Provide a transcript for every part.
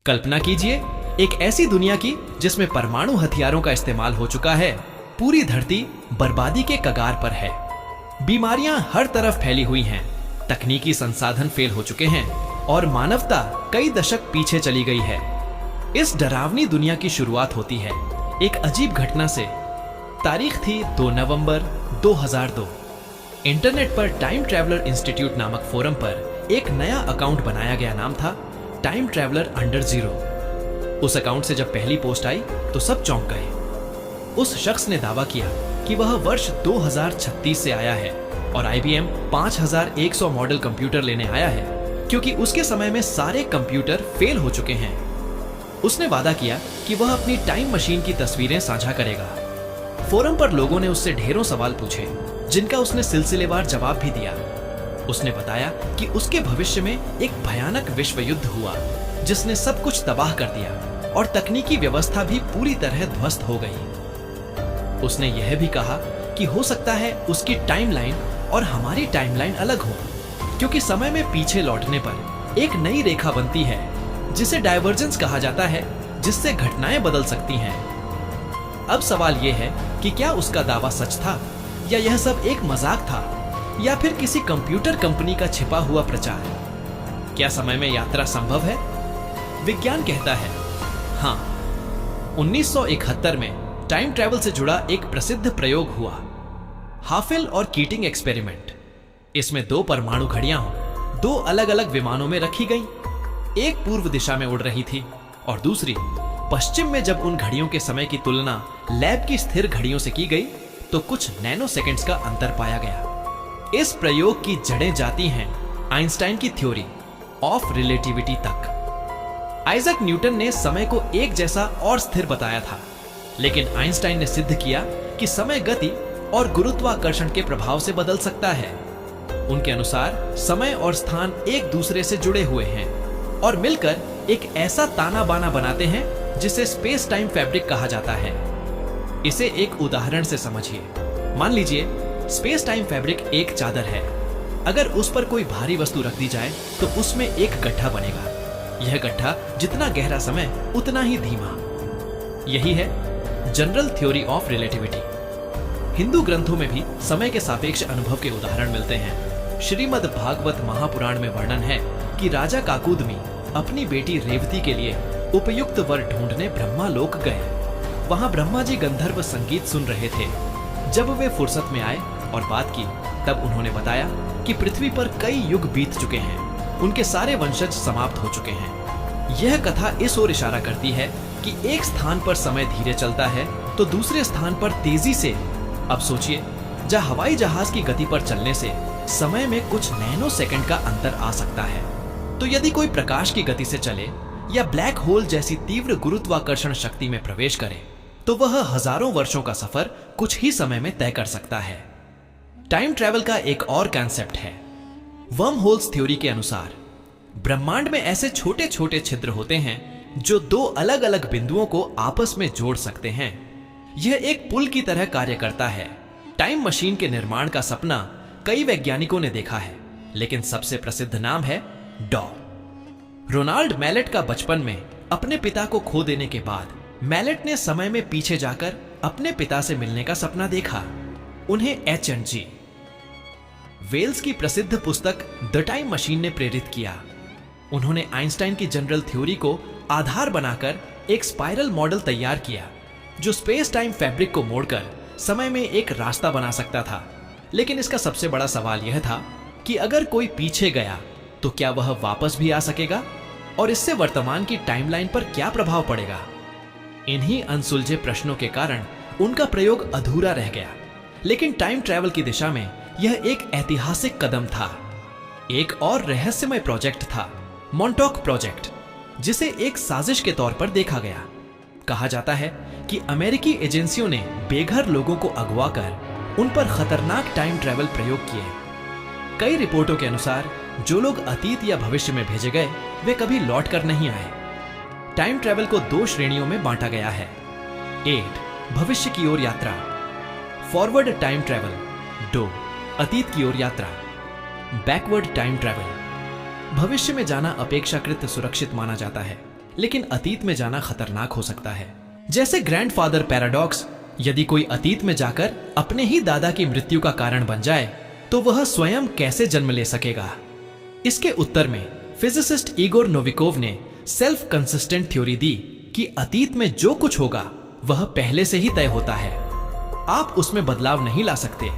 कल्पना कीजिए एक ऐसी दुनिया की जिसमें परमाणु हथियारों का इस्तेमाल हो चुका है। पूरी धरती बर्बादी के कगार पर है। बीमारियां हर तरफ फैली हुई हैं, तकनीकी संसाधन फेल हो चुके हैं और मानवता कई दशक पीछे चली गई है। इस डरावनी दुनिया की शुरुआत होती है एक अजीब घटना से। तारीख थी 2 नवंबर 2002। इंटरनेट पर टाइम ट्रैवलर इंस्टीट्यूट नामक फोरम पर एक नया अकाउंट बनाया गया। नाम था टाइम ट्रैवलर अंडर जीरो। उस अकाउंट से जब पहली पोस्ट आई तो सब चौंक गए। उस शख्स ने दावा किया कि वह वर्ष 2036 से आया है और IBM 5100 मॉडल कंप्यूटर लेने आया है, क्योंकि उसके समय में सारे कंप्यूटर फेल हो चुके हैं। उसने वादा किया कि वह अपनी टाइम मशीन की तस्वीरें साझा करेगा। फोरम पर लोगों ने उससे ढेरों सवाल पूछे, जिनका उसने सिलसिलेवार जवाब भी दिया। उसने बताया कि उसके भविष्य में एक भयानक विश्व युद्ध हुआ जिसने सब कुछ तबाह कर दिया और तकनीकी व्यवस्था भी पूरी तरह ध्वस्त हो गई। उसने यह भी कहा कि हो सकता है उसकी टाइमलाइन और हमारी टाइमलाइन अलग हो, क्योंकि समय में पीछे लौटने पर एक नई रेखा बनती है जिसे डाइवर्जेंस कहा जाता है, जिससे घटनाएं बदल सकती हैं। अब सवाल यह है कि क्या उसका दावा सच था या यह सब एक मजाक था या फिर किसी कंप्यूटर कंपनी का छिपा हुआ प्रचार। क्या समय में यात्रा संभव है? विज्ञान कहता है हाँ। 1971 में टाइम ट्रैवल से जुड़ा एक प्रसिद्ध प्रयोग हुआ, हाफेल और कीटिंग एक्सपेरिमेंट। इसमें 2 परमाणु घड़ियां 2 अलग अलग विमानों में रखी गईं। एक पूर्व दिशा में उड़ रही थी और दूसरी पश्चिम में। जब उन घड़ियों के समय की तुलना लैब की स्थिर घड़ियों से की गई तो कुछ नैनो सेकंड्स का अंतर पाया गया। इस प्रयोग की जड़ें जाती हैं आइंस्टाइन की थ्योरी ऑफ रिलेटिविटी तक। आइजैक न्यूटन ने समय को एक जैसा और स्थिर बताया था, लेकिन आइंस्टाइन ने सिद्ध किया कि समय गति और गुरुत्वाकर्षण के प्रभाव से बदल सकता है। उनके अनुसार समय और स्थान एक दूसरे से जुड़े हुए हैं और मिलकर एक ऐसा ताना बाना बनाते हैं जिसे स्पेस टाइम फैब्रिक कहा जाता है। इसे एक उदाहरण से समझिए। मान लीजिए स्पेस टाइम फैब्रिक एक चादर है। अगर उस पर कोई भारी वस्तु रख दी जाए तो उसमें एक गड्ढा बनेगा। यह गड्ढा जितना गहरा समय उतना ही धीमा। यही है general theory of relativity. Hindu ग्रंथों में भी समय के सापेक्ष अनुभव के उदाहरण मिलते हैं। श्रीमद् भागवत महापुराण में वर्णन है कि राजा काकुदमी अपनी बेटी रेवती के लिए उपयुक्त वर ढूंढने ब्रह्मा लोक गए। वहां ब्रह्मा जी गंधर्व संगीत सुन रहे थे। जब वे फुर्सत में आए और बात की, तब उन्होंने बताया कि पृथ्वी पर कई युग बीत चुके हैं, उनके सारे वंशज समाप्त हो चुके हैं। यह कथा इस ओर इशारा करती है कि एक स्थान पर समय धीरे चलता है तो दूसरे स्थान पर तेजी से। अब सोचिए, जहां हवाई जहाज की गति पर चलने से समय में कुछ नैनो सेकंड का अंतर आ सकता है, तो यदि कोई प्रकाश की गति से चले या ब्लैक होल जैसी तीव्र गुरुत्वाकर्षण शक्ति में प्रवेश करे तो वह हजारों वर्षों का सफर कुछ ही समय में तय कर सकता है। टाइम ट्रैवल का एक और कॉन्सेप्ट है वर्म होल्स थ्योरी के अनुसार ब्रह्मांड में ऐसे छोटे छोटे छिद्र होते हैं जो 2 अलग अलग बिंदुओं को आपस में जोड़ सकते हैं। यह एक पुल की तरह कार्य करता है। टाइम मशीन के निर्माण का सपना कई वैज्ञानिकों ने देखा है, लेकिन सबसे प्रसिद्ध नाम है डॉ। रोनाल्ड मैलेट का बचपन में अपने पिता को खो देने के बाद मैलेट ने समय में पीछे जाकर अपने पिता से मिलने का सपना देखा। उन्हें H&G वेल्स की प्रसिद्ध पुस्तक द टाइम मशीन ने प्रेरित किया। उन्होंने आइंस्टाइन की जनरल थ्योरी को आधार बनाकर एक स्पाइरल मॉडल तैयार किया जो स्पेस टाइम फैब्रिक को मोड़कर समय में एक रास्ता बना सकता था। लेकिन इसका सबसे बड़ा सवाल यह था कि अगर कोई पीछे गया तो क्या वह वापस भी आ सकेगा, और इससे वर्तमान की टाइमलाइन पर क्या प्रभाव पड़ेगा। इन्हीं अनसुलझे प्रश्नों के कारण उनका प्रयोग अधूरा रह गया। लेकिन टाइम ट्रैवल की दिशा में यह एक ऐतिहासिक कदम था। एक और रहस्यमय प्रोजेक्ट था मॉन्टॉक प्रोजेक्ट, जिसे एक साजिश के तौर पर देखा गया। कहा जाता है कि अमेरिकी एजेंसियों ने बेघर लोगों को अगवा कर उन पर खतरनाक टाइम ट्रैवल प्रयोग किए। कई रिपोर्टों के अनुसार जो लोग अतीत या भविष्य में भेजे गए वे कभी लौट कर नहीं आए। टाइम ट्रैवल को 2 श्रेणियों में बांटा गया है। 8 भविष्य की ओर यात्रा, फॉरवर्ड टाइम ट्रैवल। 2 अतीत की ओर यात्रा, बैकवर्ड टाइम ट्रैवल। भविष्य में जाना अपेक्षाकृत सुरक्षित माना जाता है, लेकिन अतीत में जाना खतरनाक हो सकता है। जैसे ग्रैंडफादर पैराडॉक्स, यदि कोई अतीत में जाकर अपने ही दादा की मृत्यु का कारण बन जाए तो वह स्वयं कैसे जन्म ले सकेगा? इसके उत्तर में फिजिसिस्ट इगोर नोविकोव ने सेल्फ कंसिस्टेंट थ्योरी दी कि अतीत में जो कुछ होगा वह पहले से ही तय होता है, आप उसमें बदलाव नहीं ला सकते।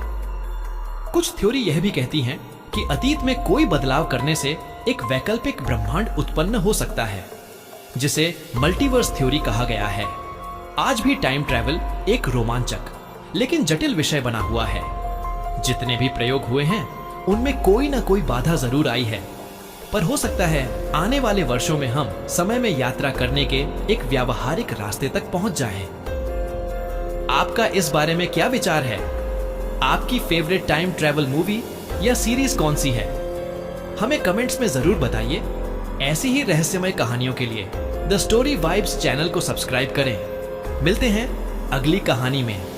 कुछ थ्योरी यह भी कहती हैं कि अतीत में कोई बदलाव करने से एक वैकल्पिक ब्रह्मांड उत्पन्न हो सकता है, जिसे मल्टीवर्स थ्योरी कहा गया है। आज भी टाइम ट्रैवल एक रोमांचक लेकिन जटिल विषय बना हुआ है। जितने भी प्रयोग हुए हैं उनमें कोई ना कोई बाधा जरूर आई है, पर हो सकता है आने वाले वर्षों में हम समय में यात्रा करने के एक व्यावहारिक रास्ते तक पहुंच जाएं। आपका इस बारे में क्या विचार है? आपकी फेवरेट टाइम ट्रैवल मूवी या सीरीज कौन सी है? हमें कमेंट्स में जरूर बताइए। ऐसी ही रहस्यमय कहानियों के लिए द स्टोरी वाइब्स चैनल को सब्सक्राइब करें। मिलते हैं अगली कहानी में।